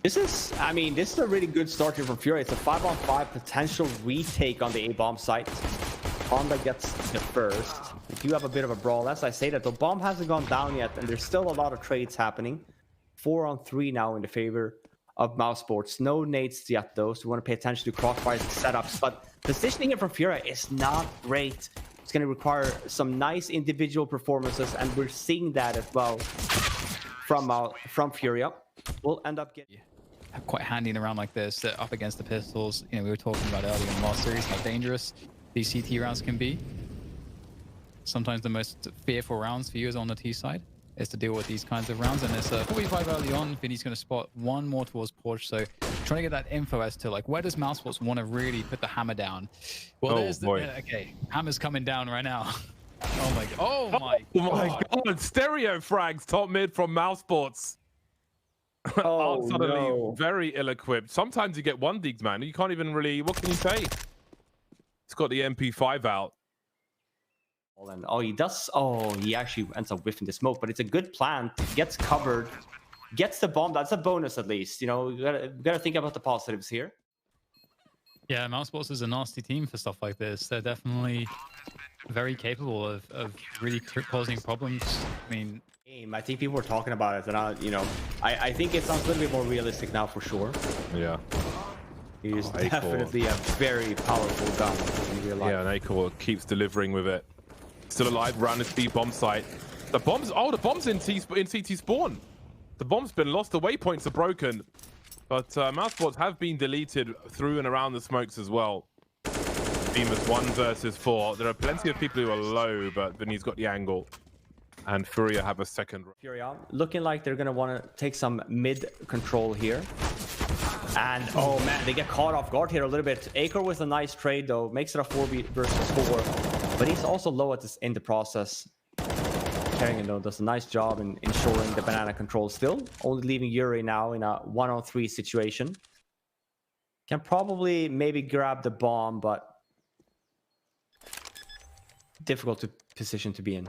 This is, I mean, this is a really good start here from FURIA. It's a 5-on-5 potential retake on the A-bomb site. Honda gets the first. We do have a bit of a brawl. As I say that, the bomb hasn't gone down yet, and there's still a lot of trades happening. 4-on-3 now in the favor of mousesports. No nades yet, though, so we want to pay attention to crossfire setups. But positioning it from FURIA is not great. It's going to require some nice individual performances, and we're seeing that as well from FURIA. We'll end up getting quite handy in a round like this, up against the pistols. You know, we were talking about earlier in the last series how dangerous these CT rounds can be. Sometimes the most fearful rounds for you is on the T side, is to deal with these kinds of rounds. And it's a 45 early on. Vinny's going to spot one more towards Porsche. So trying to get that info as to like, where does mousesports want to really put the hammer down? Well, there's the, okay, hammer's coming down right now. Oh my god. Oh my god. Stereo frags top mid from mousesports. Oh, suddenly no. Very ill-equipped. Sometimes you get one digs, man. You can't even really, what can you say? It's got the MP5 out. Oh, he does. Oh, he actually ends up whiffing the smoke, but it's a good plant. Gets covered, gets the bomb. That's a bonus at least. You know, we gotta think about the positives here. Yeah, mousesports is a nasty team for stuff like this. They're definitely very capable of really causing problems. I mean, I think people were talking about it, and I think it sounds a little bit more realistic now for sure. Yeah. It is definitely a very powerful gun in real life. Yeah, and Acor keeps delivering with it. Still alive around this B bomb site. The bomb's in CT spawn. The bomb's been lost. The waypoints are broken, but mousesports have been deleted through and around the smokes as well. Team is 1 versus 4. There are plenty of people who are low, but Vinny's got the angle. And FURIA have a second. FURIA looking like they're going to want to take some mid control here. And oh man, they get caught off guard here a little bit. Acor with a nice trade though, makes it a 4v versus 4. But he's also low at this in the process. Carrying though does a nice job in ensuring the banana control still. Only leaving Yuri now in a 1-on-3 situation. Can probably maybe grab the bomb, but difficult position to be in.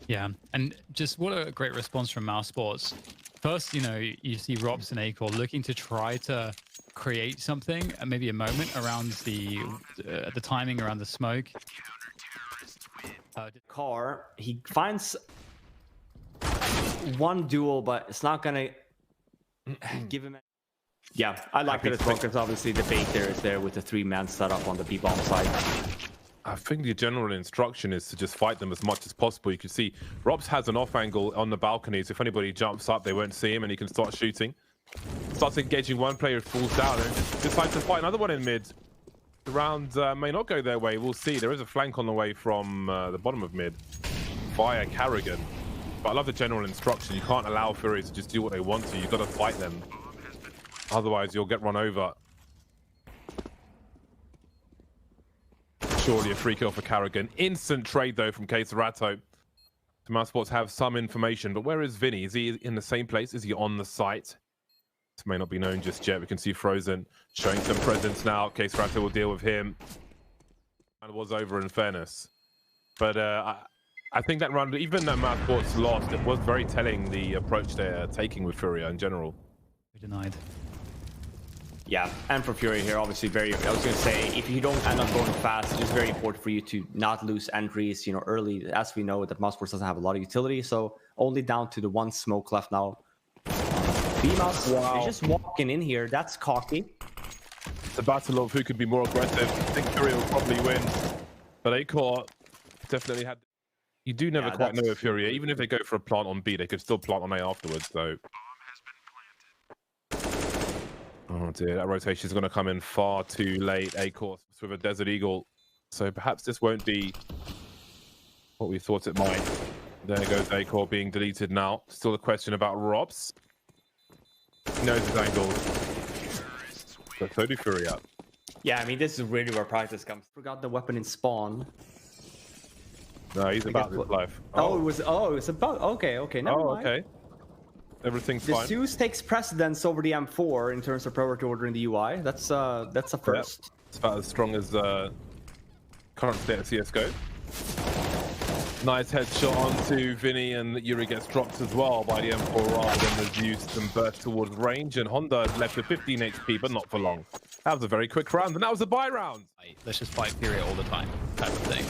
Yeah, and just what a great response from mousesports. First, you know, you see Robs and Acor looking to try to create something, maybe a moment around the timing around the smoke. Car, he finds one duel, but it's not gonna give him. Yeah, I like that as well, because obviously the bait there is there with the 3-man setup on the B-bomb side. I think the general instruction is to just fight them as much as possible. You can see Robs has an off angle on the balconies. If anybody jumps up, they won't see him and he can start shooting. Starts engaging one player, falls down, and decides to fight another one in mid. The round may not go their way. We'll see. There is a flank on the way from the bottom of mid via Carrigan. But I love the general instruction. You can't allow FURIA to just do what they want to. You've got to fight them. Otherwise, you'll get run over. Surely a free kill for Carrigan. Instant trade, though, from Keserato. mousesports have some information, but where is Vinny? Is he in the same place? Is he on the site? This may not be known just yet. We can see Frozen showing some presence now. Keserato will deal with him. And it was over in fairness. But I think that round, even though mousesports lost, it was very telling the approach they're taking with FURIA in general. Denied. Yeah, and for FURIA here, obviously I was going to say, if you don't end up going fast, it's just very important for you to not lose entries, you know, early. As we know that mousesports doesn't have a lot of utility, so only down to the 1 smoke left now. B-Mouse, wow. He's just walking in here. That's cocky. It's a battle of who could be more aggressive. I think FURIA will probably win, but Acor definitely had. You do never quite know with FURIA. Even if they go for a plant on B, they could still plant on A afterwards, though. Oh dear, that rotation is going to come in far too late. Acor with a Desert Eagle, so perhaps this won't be what we thought it might. There goes Acor being deleted now. Still a question about Robs. He knows his angle. But so do FURIA. Yeah, I mean, this is really where practice comes. Forgot the weapon in spawn. No, he's about this life. Oh, it was about. Okay, never mind. Okay. Everything's fine. The Zeus takes precedence over the M4 in terms of priority order in the UI. That's a first. It's about as strong as current state of CSGO. Nice headshot onto Vinny, and Yuri gets dropped as well by the M4 rather than reduced and burst towards range. And Honda is left with 15 HP, but not for long. That was a very quick round, and that was a buy round. Let's just fight FURIA all the time, type of thing.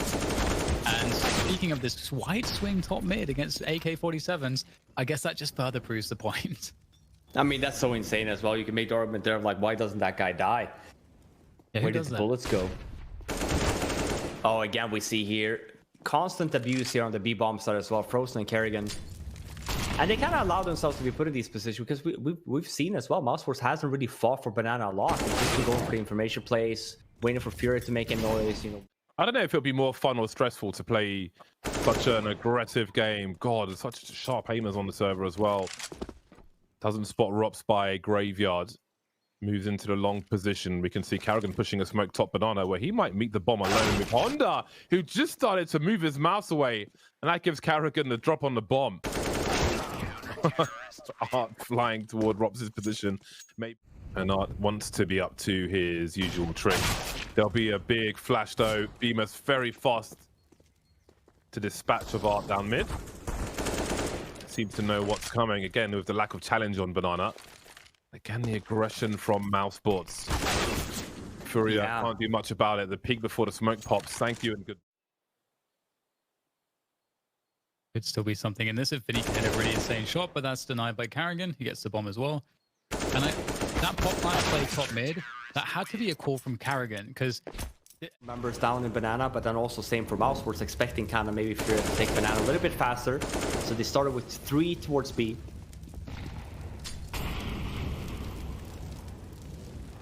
And speaking of this wide swing top mid against AK-47s, I guess that just further proves the point. I mean, that's so insane as well. You can make the argument there of like, why doesn't that guy die? Yeah, Where did the bullets go? Oh, again, we see here constant abuse here on the B bomb side as well. Frozen and Kerrigan. And they kind of allow themselves to be put in these positions because we've seen as well, mousesports hasn't really fought for Banana a lot. It's just been going for the information plays, waiting for FURIA to make a noise, you know. I don't know if it'll be more fun or stressful to play such an aggressive game. God, there's such sharp aimers on the server as well. Doesn't spot Rops by Graveyard. Moves into the long position. We can see Kerrigan pushing a smoke top Banana where he might meet the bomb alone with Honda, who just started to move his mouse away. And that gives Kerrigan the drop on the bomb. Art flying toward Rops' position. Maybe. And Art wants to be up to his usual trick. There'll be a big flash though. Bemis very fast to dispatch of Art down mid. Seems to know what's coming. Again, with the lack of challenge on Banana. Again, the aggression from mousesports. FURIA can't do much about it. The peak before the smoke pops. Thank you and good. Could still be something in this if Vinny can hit a really insane shot, but that's denied by Kerrigan. He gets the bomb as well. And that pop flash play top mid, that had to be a call from Kerrigan because members down in Banana, but then also same for mousesports, expecting kind of maybe FURIA to take Banana a little bit faster. So they started with 3 towards B.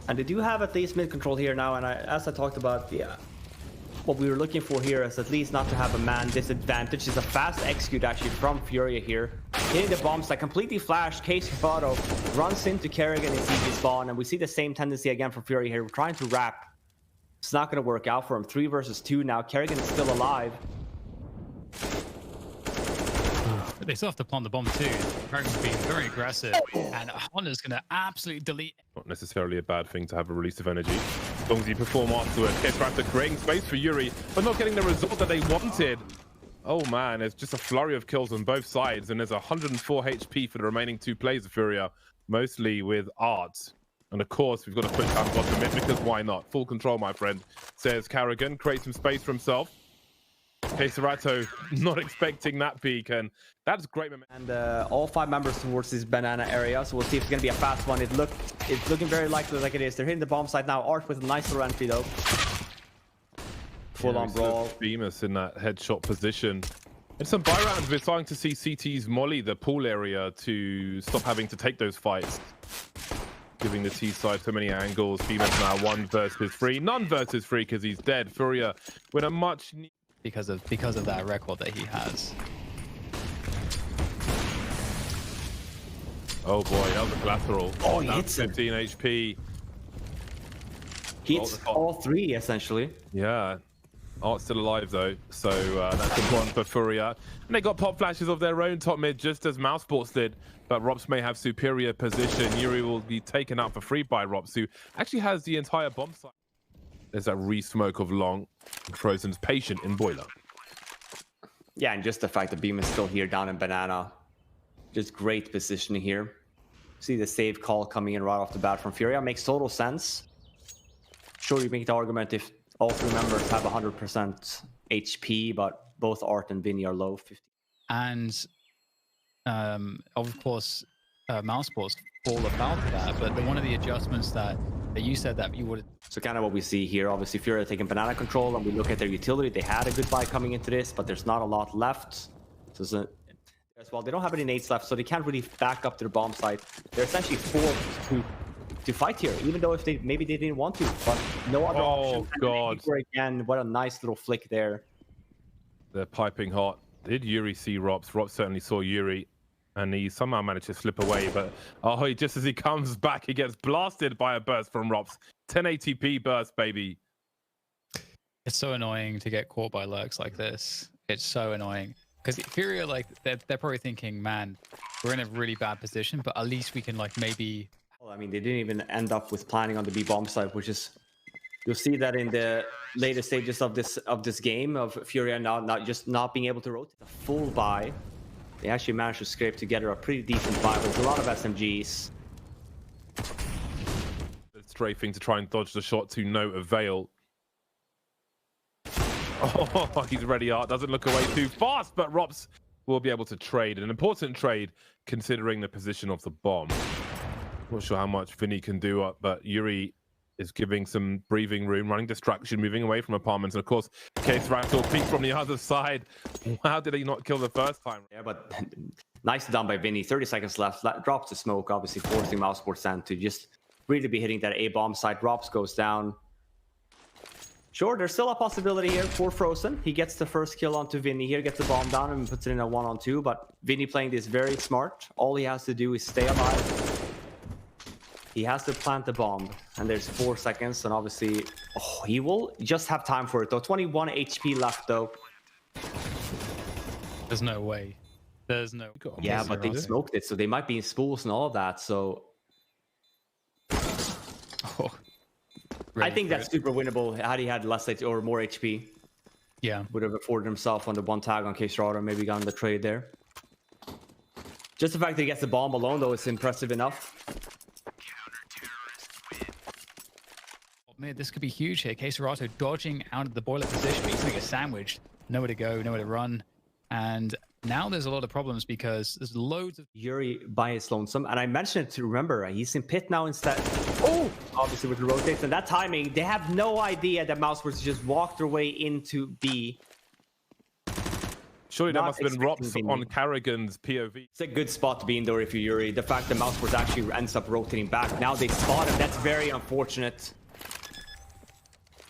And they do have at least mid control here now, and as I talked about, what we were looking for here is at least not to have a man disadvantage. It's a fast execute actually from FURIA here. Hitting the bombs that completely flashed. Case Photo runs into Kerrigan and CG spawn, and we see the same tendency again from FURIA here. We're trying to wrap. It's not going to work out for him. 3 versus 2 now. Kerrigan is still alive. They still have to plant the bomb too. Kerrigan's being very aggressive, and Honda's going to absolutely delete. Not necessarily a bad thing to have a release of energy. As long as you perform afterwards. Ketraptor creating space for Yuri, but not getting the result that they wanted. Oh man, it's just a flurry of kills on both sides, and there's 104 HP for the remaining 2 players of FURIA, mostly with Art. And of course, we've got to put down bottom mid because why not? Full control, my friend, says Kerrigan. Creates some space for himself. Queserato not expecting that peak, and that's great. And all 5 members towards this Banana area, so we'll see if it's going to be a fast one. It's looking very likely like it is. They're hitting the bomb site now. Art with a nice little entry though. Full on brawl. Bemis in that headshot position. In some buy rounds, we're starting to see CT's molly the pool area to stop having to take those fights. Giving the T side so many angles. Bemis now 1 versus 3. None versus 3 because he's dead. FURIA with a much... because of that record that he has. Oh boy, that was a collateral. Oh, he hits 15 HP. He hits all 3 essentially. Yeah. Art's still alive though, so that's a one for FURIA. And they got pop flashes of their own top mid, just as mousesports did. But Rops may have superior position. Yuri will be taken out for free by Rops, who actually has the entire bomb site. There's that re-smoke of long. Frozen's patient in boiler. Yeah, and just the fact that Beam is still here down in Banana. Just great positioning here. See the save call coming in right off the bat from FURIA. Makes total sense. Sure, you make the argument if all 3 members have 100% HP, but both Art and Vinny are low 50. And of course, mousesports fall about that. But one of the adjustments that you said that you would. So kind of what we see here, obviously FURIA taking Banana control, and we look at their utility. They had a good buy coming into this, but there's not a lot left. So as well, they don't have any nades left, so they can't really back up their bomb site. They're essentially forced to fight here, even though if they didn't want to, but no other option. Oh god! Again, what a nice little flick there. They're piping hot. Did Yuri see Rops? Rops certainly saw Yuri, and he somehow managed to slip away. But just as he comes back, he gets blasted by a burst from Rops. 10 ATP burst, baby. It's so annoying to get caught by lurks like this. It's so annoying. Because FURIA, like, they're probably thinking, man, we're in a really bad position, but at least we can, like, maybe... Well, I mean, they didn't even end up with planning on the B bomb site, which is... You'll see that in the later stages of this game of FURIA now not being able to rotate a full buy. They actually managed to scrape together a pretty decent buy. There's a lot of SMGs. Strafing to try and dodge the shot to no avail. Oh, he's ready. Art doesn't look away too fast, but Rops will be able to trade. An important trade considering the position of the bomb. Not sure how much Vinny can do, but Yuri is giving some breathing room, running distraction, moving away from apartments. And of course, Case Rattle peek from the other side. How did he not kill the first time? Yeah, but nice done by Vinny. 30 seconds left. Drops the smoke, obviously forcing mousesports to just really be hitting that A bomb site. Drops goes down. Sure, there's still a possibility here for Frozen. He gets the first kill onto Vinny here, gets the bomb down and puts it in a 1-on-2. But Vinny playing this very smart. All he has to do is stay alive. He has to plant the bomb, and there's 4 seconds, and obviously, he will just have time for it though. 21 HP left though. There's no way. There's no. Yeah, but they smoked it, so they might be in spools and all of that. So I think that's super winnable. Had he had less or more HP, yeah, would have afforded himself on the one tag on Case Rado, maybe gotten the trade there. Just the fact that he gets the bomb alone though is impressive enough. Man, this could be huge here. Case Rado dodging out of the boiler position. He's going to get sandwiched. Nowhere to go, nowhere to run. And now there's a lot of problems because there's loads of... Yuri by his lonesome. And I mentioned it to remember, he's in pit now instead. Oh! Obviously with the rotates and that timing, they have no idea that mousesports just walked their way into B. Surely that must have been Rops on Carrigan's POV. It's a good spot to be in though if you're Yuri. The fact that mousesports actually ends up rotating back. Now they spot him. That's very unfortunate.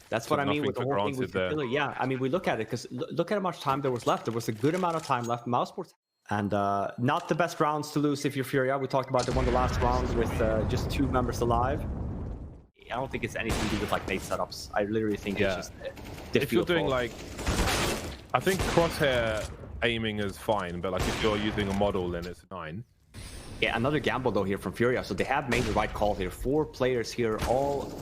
That's what I mean with the whole thing with FURIA. Yeah, I mean, we look at it because look at how much time there was left. There was a good amount of time left. Mousesports and not the best rounds to lose if you're FURIA. We talked about the last round with just 2 members alive. I don't think it's anything to do with like nade setups. I literally think it's just if you're doing like, I think crosshair aiming is fine, but like if you're using a model, then it's 9. Yeah, another gamble though here from FURIA. So they have made the right call here. 4 players here, all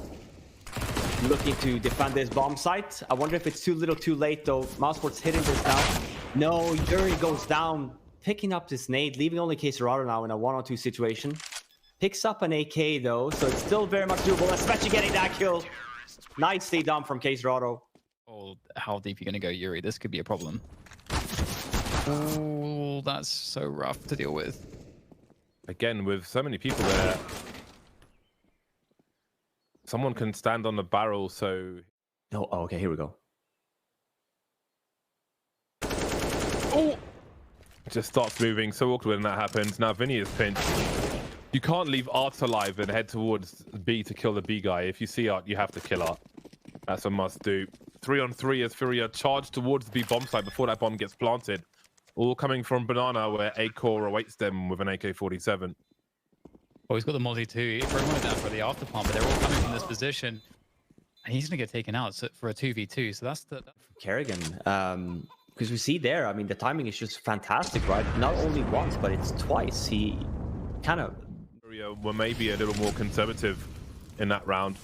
looking to defend this bomb site. I wonder if it's too little too late though. Mousesports hitting this now. No, Yuri goes down, picking up this nade, leaving only Case Rado now in a 1-on-2 situation. Picks up an AK though, so it's still very much doable, especially getting that kill. Nicely done from Case Rado. Oh, how deep are you going to go, Yuri? This could be a problem. Oh, that's so rough to deal with. Again, with so many people there, someone can stand on the barrel, so... Oh, okay, here we go. Oh! It just starts moving, so awkward when that happens. Now Vinny is pinched. You can't leave Art alive and head towards B to kill the B guy. If you see Art, you have to kill Art. That's a must-do. 3-on-3 as FURIA charge towards the B bomb site before that bomb gets planted. All coming from Banana, where A-Core awaits them with an AK-47. Oh, he's got the multi too. He wanted that for the after pump, but they're all coming from this position. And he's going to get taken out for a 2v2. So that's the... Kerrigan. Because we see there, I mean, the timing is just fantastic, right? Not only once, but it's twice. He kind of... were maybe a little more conservative in that round.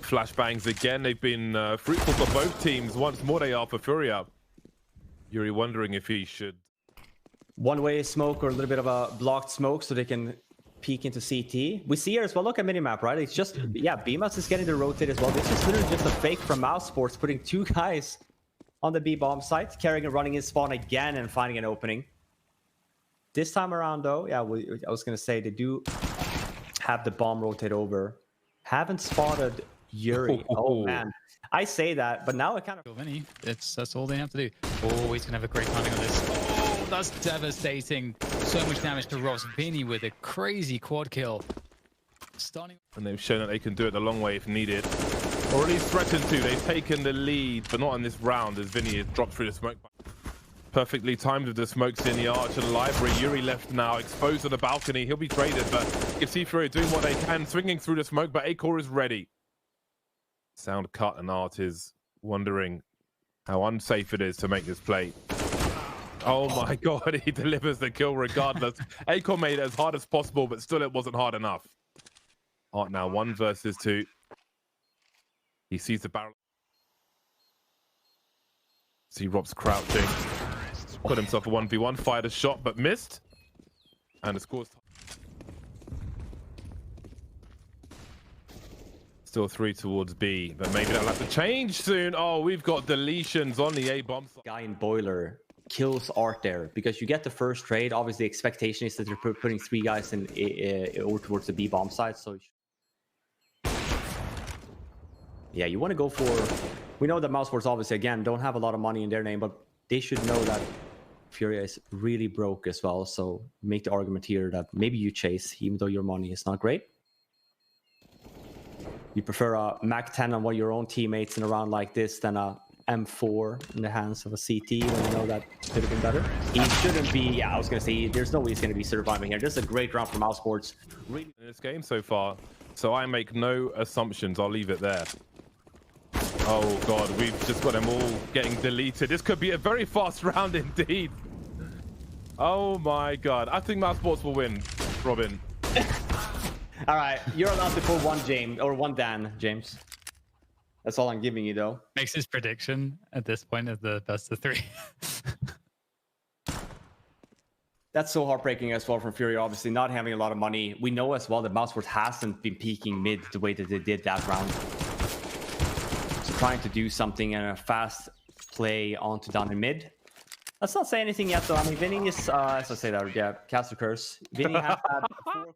Flashbangs again. They've been fruitful for both teams. Once more they are for FURIA. Yuri wondering if he should... One-way smoke or a little bit of a blocked smoke so they can peek into CT. We see here as well, look at minimap, right? It's just, yeah, BMUS is getting to rotate as well. This is literally just a fake from mousesports, putting 2 guys on the B bomb site. Kerrigan running his spawn again and finding an opening. This time around though, yeah, I was going to say they do have the bomb rotate over. Haven't spotted Yuri. Oh man. I say that, but now it kind of... Vinny, that's all they have to do. Oh, he's going to have a great timing on this. Oh, that's devastating. So much damage to Ross. Vinny with a crazy quad kill. Stunning. And they've shown that they can do it the long way if needed. Or at least threatened to. They've taken the lead, but not in this round as Vinny has dropped through the smoke. Perfectly timed with the smokes in the arch and the library. Yuri left now, exposed on the balcony. He'll be traded, but you can see FURIA doing what they can, swinging through the smoke, but A-Core is ready. Sound cut, and Art is wondering how unsafe it is to make this play. Oh my god, he delivers the kill regardless. A-Core made it as hard as possible, but still it wasn't hard enough. Art now 1 versus 2. He sees the barrel. See Rob's crouching. Put himself a 1v1, fired a shot, but missed. And the score's still 3 towards B, but maybe that'll have to change soon. Oh, we've got deletions on the A bomb. Guy in boiler kills Art there because you get the first trade. Obviously, the expectation is that you're putting 3 guys in over towards the B bomb side. So yeah, you want to go for. We know that mousesports obviously again don't have a lot of money in their name, but they should know that FURIA is really broke as well. So make the argument here that maybe you chase, even though your money is not great. You prefer a Mac 10 on one of your own teammates in a round like this than a M4 in the hands of a CT when you know that could have been better. He shouldn't be. Yeah, I was gonna say there's no way he's gonna be surviving here. This is a great round for mousesports. In this game so far, so I make no assumptions. I'll leave it there. Oh god, we've just got them all getting deleted. This could be a very fast round indeed. Oh my god, I think mousesports will win, Robin. All right, you're allowed to pull one James or one Dan, James. That's all I'm giving you, though. Makes his prediction at this point as the best of 3. That's so heartbreaking as well from FURIA, obviously not having a lot of money. We know as well that mousesports hasn't been peaking mid the way that they did that round. So trying to do something in a fast play onto down in mid. Let's not say anything yet, though. I mean, Vinny is, as I say that, yeah, cast a curse. Vinny has had 4